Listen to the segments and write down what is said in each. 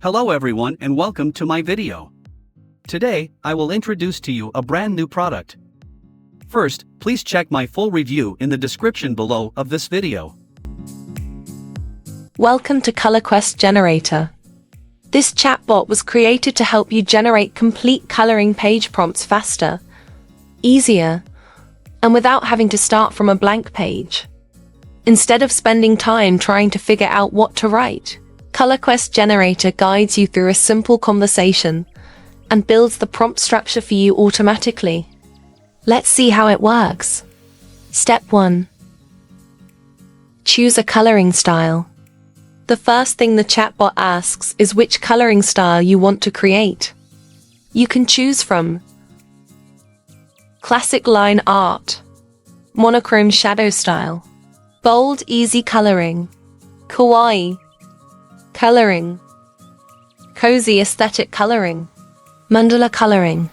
Hello everyone and welcome to my video. Today, I will introduce to you a brand new product. First, please check my full review in the description below of this video. Welcome to ColorQuest Generator. This chatbot was created to help you generate complete coloring page prompts faster, easier, and without having to start from a blank page. Instead of spending time trying to figure out what to write, ColorQuest Generator guides you through a simple conversation and builds the prompt structure for you automatically. Let's see how it works. Step 1. Choose a coloring style. The first thing the chatbot asks is which coloring style you want to create. You can choose from classic line art, monochrome shadow style, bold easy coloring, kawaii coloring, cozy aesthetic coloring, mandala coloring,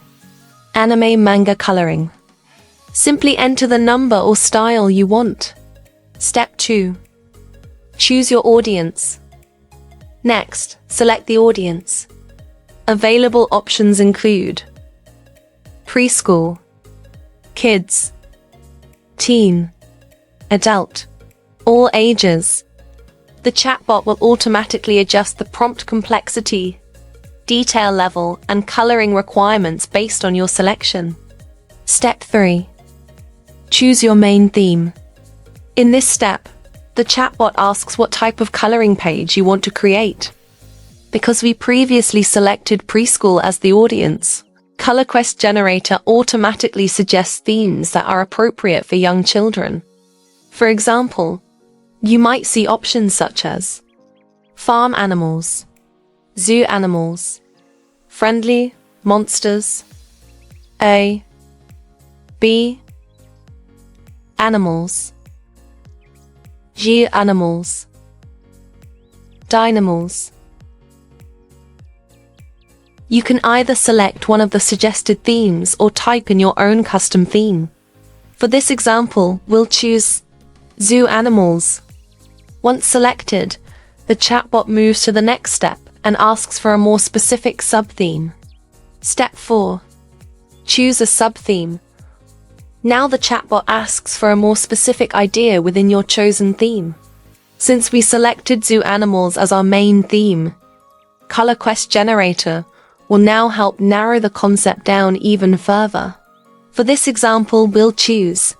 anime manga coloring. Simply enter the number or style you want. Step 2. Choose your audience. Next, select the audience. Available options include preschool, kids, teen, adult, all ages. The chatbot will automatically adjust the prompt complexity, detail level, and coloring requirements based on your selection. Step 3. Choose your main theme. In this step, the chatbot asks what type of coloring page you want to create. Because we previously selected preschool as the audience, ColorQuest Generator automatically suggests themes that are appropriate for young children. For example, you might see options such as farm animals, zoo animals, friendly, monsters, A, B, animals, G animals, dynamos. You can either select one of the suggested themes or type in your own custom theme. For this example, we'll choose zoo animals. Once selected, the chatbot moves to the next step and asks for a more specific sub-theme. Step 4. Choose a sub-theme. Now the chatbot asks for a more specific idea within your chosen theme. Since we selected zoo animals as our main theme, ColorQuest Generator will now help narrow the concept down even further. For this example, we'll choose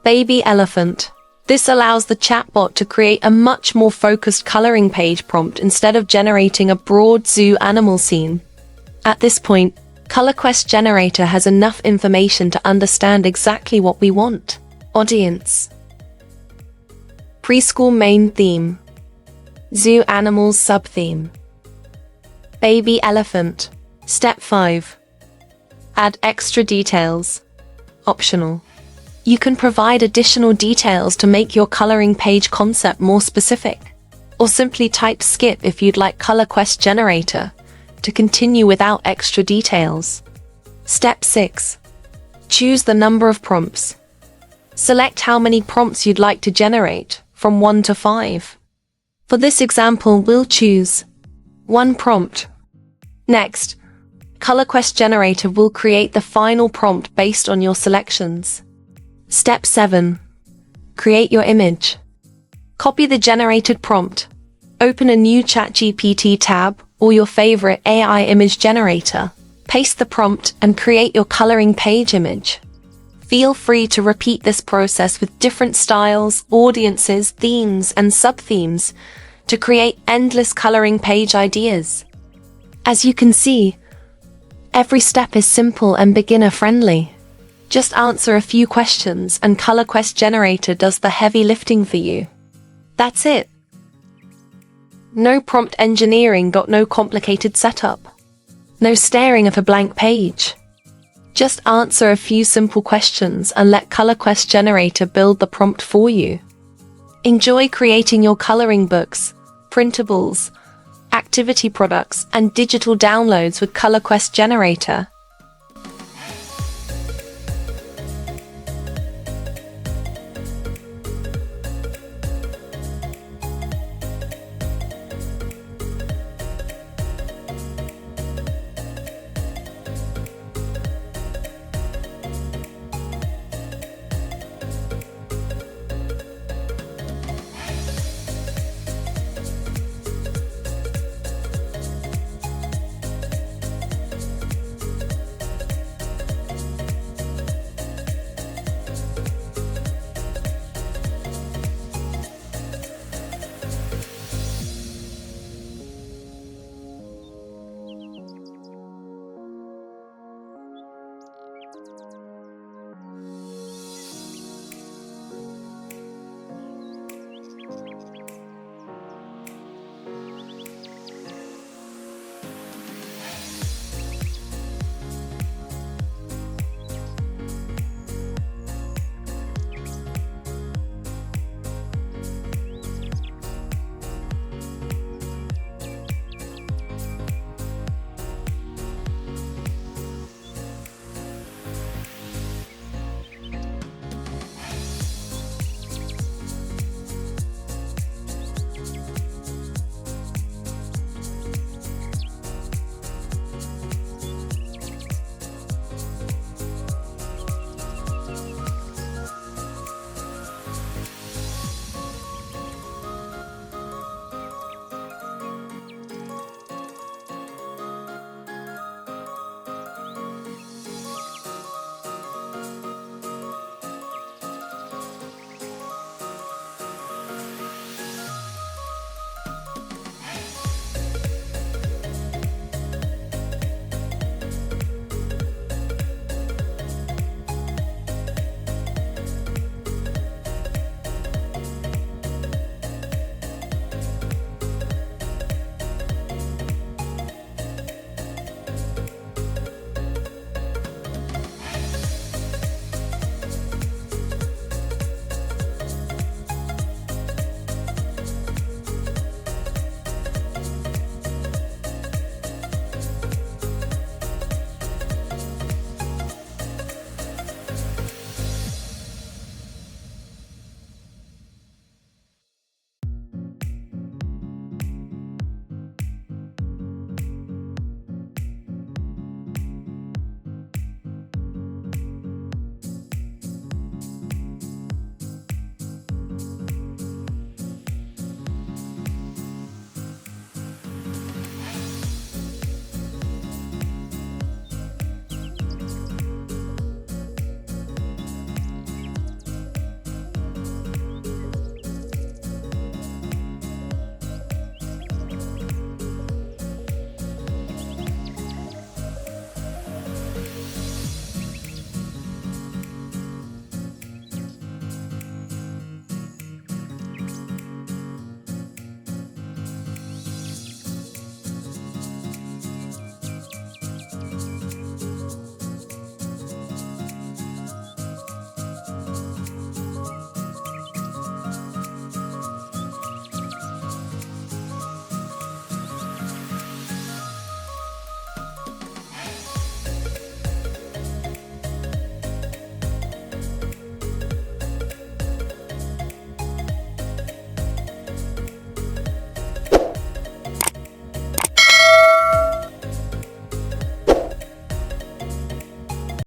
baby elephant. This allows the chatbot to create a much more focused coloring page prompt instead of generating a broad zoo animal scene. At this point, ColorQuest Generator has enough information to understand exactly what we want. Audience, preschool main theme, zoo animals sub-theme, baby elephant. Step 5. Add extra details. Optional. You can provide additional details to make your coloring page concept more specific, or simply type skip if you'd like ColorQuest Generator to continue without extra details. Step 6. Choose the number of prompts. Select how many prompts you'd like to generate, from 1 to 5. For this example, we'll choose 1 prompt. Next, ColorQuest Generator will create the final prompt based on your selections. Step 7. Create your image. Copy the generated prompt. Open a new ChatGPT tab or your favorite AI image generator. Paste the prompt and create your coloring page image. Feel free to repeat this process with different styles, audiences, themes, and sub-themes to create endless coloring page ideas. As you can see, every step is simple and beginner-friendly. Just answer a few questions and ColorQuest Generator does the heavy lifting for you. That's it. No prompt engineering, got no complicated setup. No staring at a blank page. Just answer a few simple questions and let ColorQuest Generator build the prompt for you. Enjoy creating your coloring books, printables, activity products, and digital downloads with ColorQuest Generator.